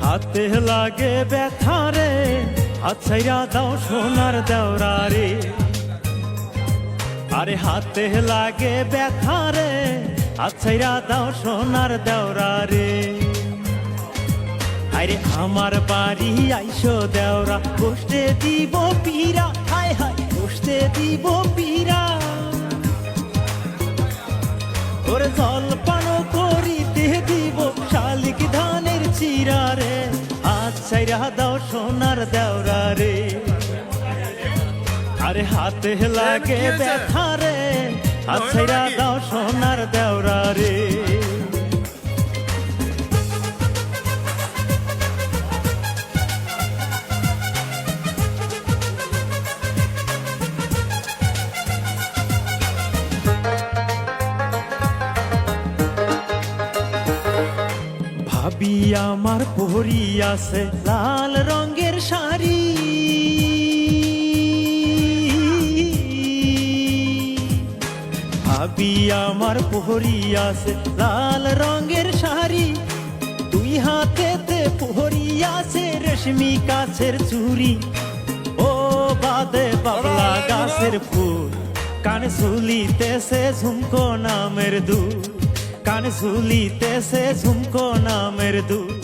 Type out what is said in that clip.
হাতে লাগে ব্যথা রে, হাত ছাইরা দাও সোনার দেওরা রে। আরে হাতে লাগে ব্যথা রে, হাত ছাইরা দাও সোনার দেওরা রে। আরে আমার বাড়ি আইসো দেওরা, বসতে দিব পীরা, হায় হায় বসতে দিব পীরা। ওরে জলপান করিতে দিব শালিক ধানের চিরা রে, হাত ছাইরা দাও সোনার দেওরা রে। আরে হাতে লাগে ব্যথা রে, হাত ছাইরা দাও সোনার দেওরা রে। ভাবি আমার পরি আছে লাল রঙের শাড়ি, ভাবি আমার পরি আছে লাল রঙের শাড়ি। দুই হাতেতে পরি আছে রেশমি কাছের চুড়ি, ও বাদে বাবলা গাছের ফুল, কানে ঝুলিতেছে ঝুমকো নামের দুল, কানে ঝুলিতেছে ঝুমকো নামের দুল।